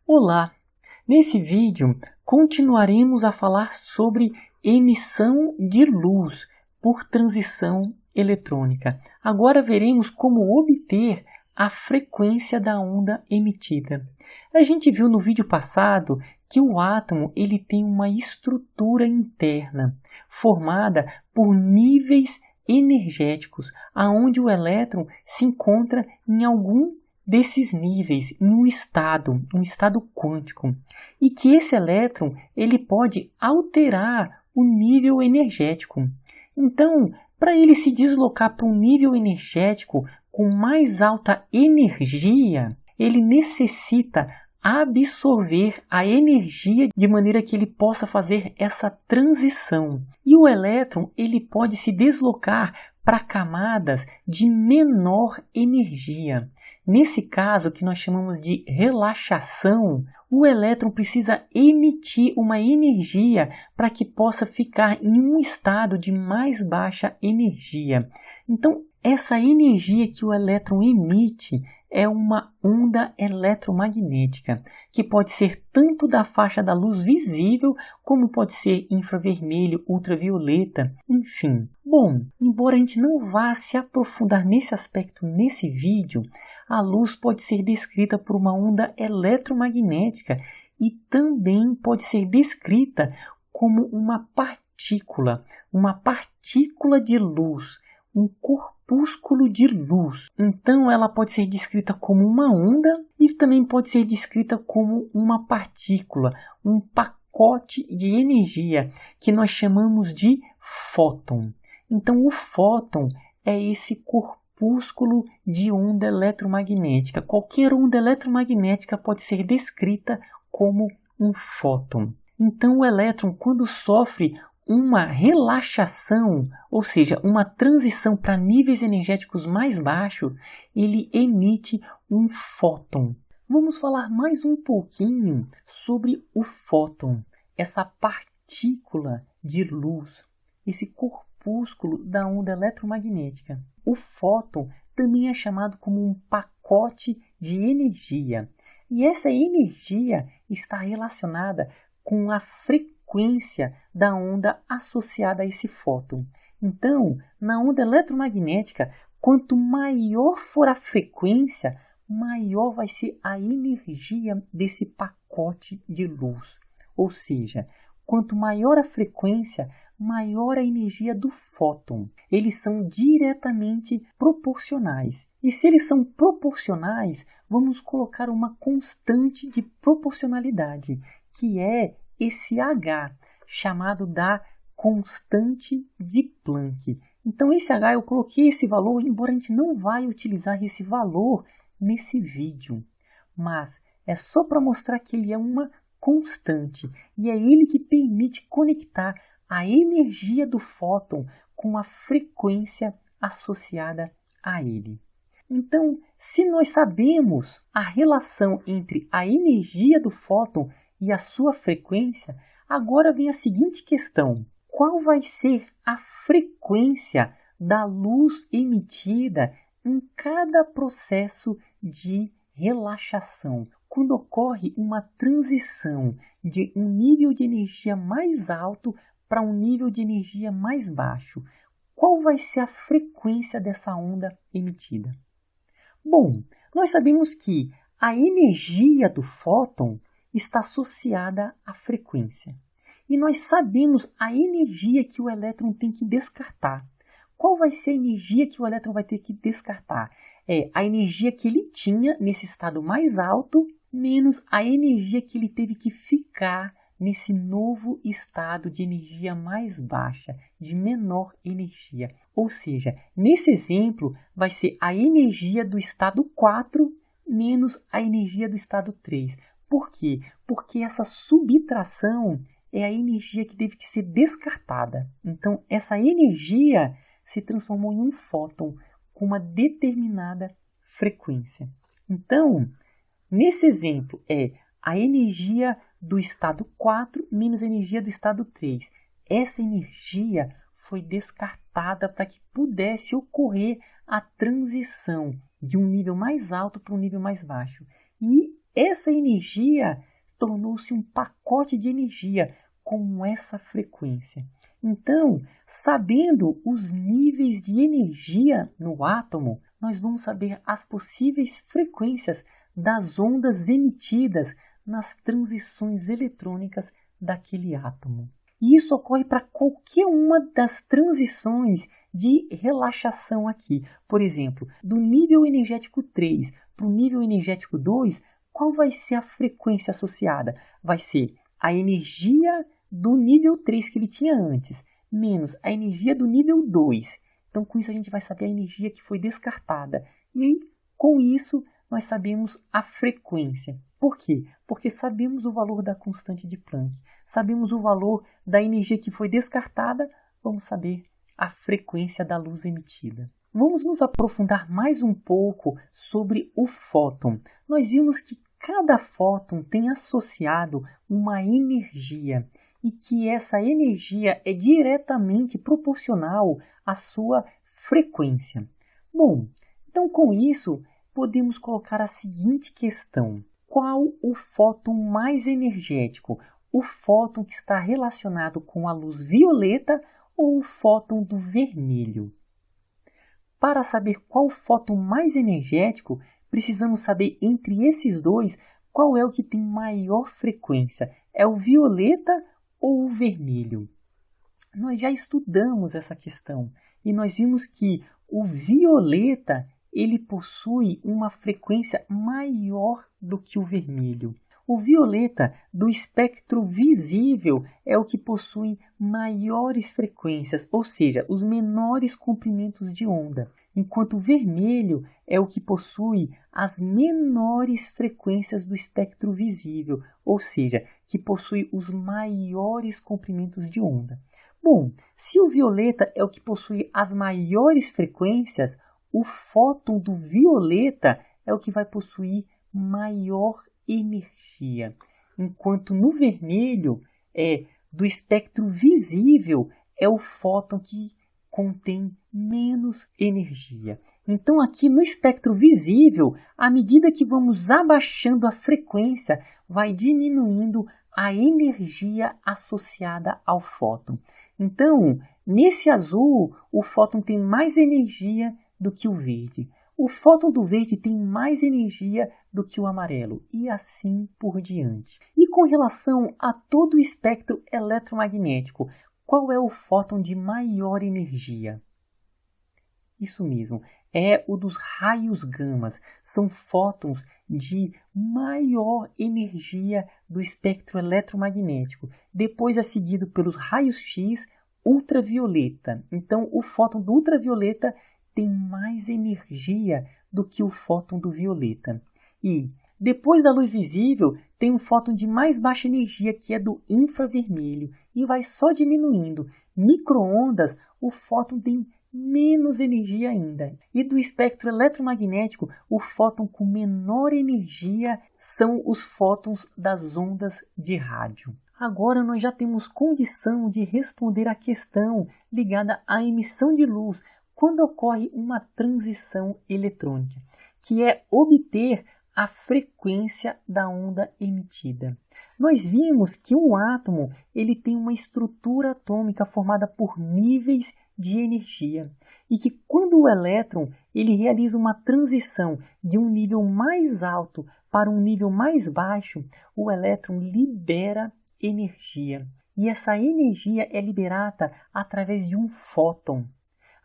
Olá! Nesse vídeo, continuaremos a falar sobre emissão de luz por transição eletrônica. Agora veremos como obter a frequência da onda emitida. A gente viu no vídeo passado que o átomo ele tem uma estrutura interna formada por níveis energéticos, aonde o elétron se encontra em algum desses níveis, em um estado quântico, e que esse elétron ele pode alterar o nível energético. Então, para ele se deslocar para um nível energético com mais alta energia, ele necessita absorver a energia de maneira que ele possa fazer essa transição. E o elétron ele pode se deslocar para camadas de menor energia. Nesse caso, que nós chamamos de relaxação, o elétron precisa emitir uma energia para que possa ficar em um estado de mais baixa energia. Então, essa energia que o elétron emite é uma onda eletromagnética, que pode ser tanto da faixa da luz visível, como pode ser infravermelho, ultravioleta, enfim. Bom, embora a gente não vá se aprofundar nesse aspecto nesse vídeo, a luz pode ser descrita por uma onda eletromagnética e também pode ser descrita como uma partícula de luz, um corpúsculo de luz. Então ela pode ser descrita como uma onda e também pode ser descrita como uma partícula, um pacote de energia que nós chamamos de fóton. Então o fóton é esse corpúsculo de onda eletromagnética. Qualquer onda eletromagnética pode ser descrita como um fóton. Então o elétron, quando sofre uma relaxação, ou seja, uma transição para níveis energéticos mais baixos, ele emite um fóton. Vamos falar mais um pouquinho sobre o fóton, essa partícula de luz, esse corpúsculo da onda eletromagnética. O fóton também é chamado como um pacote de energia, e essa energia está relacionada com a frequência da onda associada a esse fóton. Então, na onda eletromagnética, quanto maior for a frequência, maior vai ser a energia desse pacote de luz. Ou seja, quanto maior a frequência, maior a energia do fóton. Eles são diretamente proporcionais. E se eles são proporcionais, vamos colocar uma constante de proporcionalidade, que é esse H, chamado da constante de Planck. Então esse H, eu coloquei esse valor, embora a gente não vai utilizar esse valor nesse vídeo, mas é só para mostrar que ele é uma constante, e é ele que permite conectar a energia do fóton com a frequência associada a ele. Então, se nós sabemos a relação entre a energia do fóton e a sua frequência, agora vem a seguinte questão: qual vai ser a frequência da luz emitida em cada processo de relaxação? Quando ocorre uma transição de um nível de energia mais alto para um nível de energia mais baixo, qual vai ser a frequência dessa onda emitida? Bom, nós sabemos que a energia do fóton está associada à frequência. E nós sabemos a energia que o elétron tem que descartar. Qual vai ser a energia que o elétron vai ter que descartar? É a energia que ele tinha nesse estado mais alto, menos a energia que ele teve que ficar nesse novo estado de energia mais baixa, de menor energia. Ou seja, nesse exemplo, vai ser a energia do estado 4 menos a energia do estado 3. Por quê? Porque essa subtração é a energia que teve que ser descartada. Então, essa energia se transformou em um fóton com uma determinada frequência. Então, nesse exemplo, é a energia do estado 4 menos a energia do estado 3. Essa energia foi descartada para que pudesse ocorrer a transição de um nível mais alto para um nível mais baixo. E essa energia tornou-se um pacote de energia com essa frequência. Então, sabendo os níveis de energia no átomo, nós vamos saber as possíveis frequências das ondas emitidas nas transições eletrônicas daquele átomo. E isso ocorre para qualquer uma das transições de relaxação aqui. Por exemplo, do nível energético 3 para o nível energético 2, qual vai ser a frequência associada? Vai ser a energia do nível 3 que ele tinha antes, menos a energia do nível 2. Então, com isso, a gente vai saber a energia que foi descartada. E, com isso, nós sabemos a frequência. Por quê? Porque sabemos o valor da constante de Planck. Sabemos o valor da energia que foi descartada, vamos saber a frequência da luz emitida. Vamos nos aprofundar mais um pouco sobre o fóton. Nós vimos que cada fóton tem associado uma energia e que essa energia é diretamente proporcional à sua frequência. Bom, então com isso podemos colocar a seguinte questão: qual o fóton mais energético? O fóton que está relacionado com a luz violeta ou o fóton do vermelho? Para saber qual fóton mais energético, precisamos saber entre esses dois qual é o que tem maior frequência. É o violeta ou o vermelho? Nós já estudamos essa questão e nós vimos que o violeta ele possui uma frequência maior do que o vermelho. O violeta do espectro visível é o que possui maiores frequências, ou seja, os menores comprimentos de onda, enquanto o vermelho é o que possui as menores frequências do espectro visível, ou seja, que possui os maiores comprimentos de onda. Bom, se o violeta é o que possui as maiores frequências, o fóton do violeta é o que vai possuir maior energia, enquanto no vermelho do espectro visível é o fóton que contém menos energia. Então aqui no espectro visível, à medida que vamos abaixando a frequência, vai diminuindo a energia associada ao fóton. Então, nesse azul, o fóton tem mais energia do que o verde. O fóton do verde tem mais energia do que o amarelo, e assim por diante. E com relação a todo o espectro eletromagnético, qual é o fóton de maior energia? Isso mesmo, é o dos raios gamas. São fótons de maior energia do espectro eletromagnético. Depois é seguido pelos raios X ultravioleta. Então, o fóton do ultravioleta tem mais energia do que o fóton do violeta. E depois da luz visível, tem um fóton de mais baixa energia, que é do infravermelho, e vai só diminuindo. Micro-ondas, o fóton tem menos energia ainda. E do espectro eletromagnético, o fóton com menor energia são os fótons das ondas de rádio. Agora nós já temos condição de responder à questão ligada à emissão de luz quando ocorre uma transição eletrônica, que é obter a frequência da onda emitida. Nós vimos que um átomo ele tem uma estrutura atômica formada por níveis de energia e que quando o elétron ele realiza uma transição de um nível mais alto para um nível mais baixo, o elétron libera energia. E essa energia é liberada através de um fóton,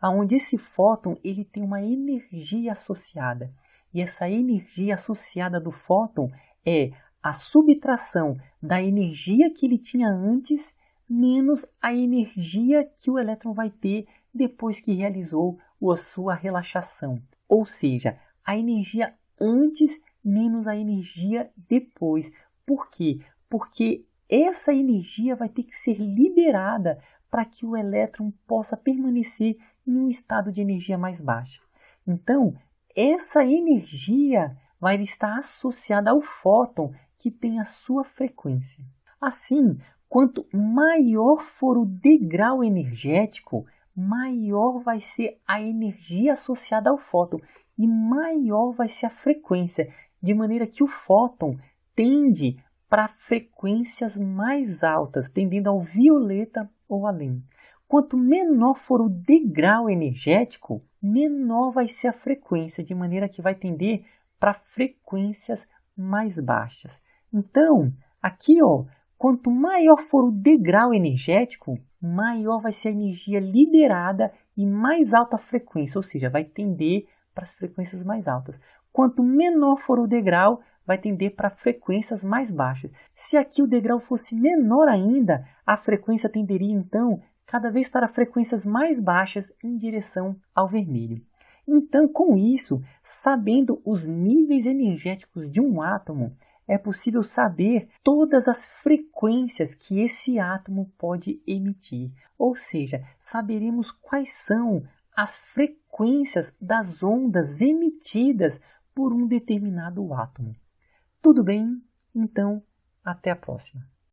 onde esse fóton ele tem uma energia associada. E essa energia associada do fóton é a subtração da energia que ele tinha antes, menos a energia que o elétron vai ter depois que realizou a sua relaxação. Ou seja, a energia antes menos a energia depois. Por quê? Porque essa energia vai ter que ser liberada para que o elétron possa permanecer em um estado de energia mais baixa. Então, essa energia vai estar associada ao fóton que tem a sua frequência. Assim, quanto maior for o degrau energético, maior vai ser a energia associada ao fóton e maior vai ser a frequência. de maneira que o fóton tende para frequências mais altas, tendendo ao violeta ou além. Quanto menor for o degrau energético, menor vai ser a frequência, de maneira que vai tender para frequências mais baixas. Então, aqui, quanto maior for o degrau energético, maior vai ser a energia liberada e mais alta a frequência, ou seja, vai tender para as frequências mais altas. Quanto menor for o degrau, vai tender para frequências mais baixas. Se aqui o degrau fosse menor ainda, a frequência tenderia então cada vez para frequências mais baixas em direção ao vermelho. Então, com isso, sabendo os níveis energéticos de um átomo, é possível saber todas as frequências que esse átomo pode emitir. Ou seja, saberemos quais são as frequências das ondas emitidas por um determinado átomo. Tudo bem? Então, até a próxima.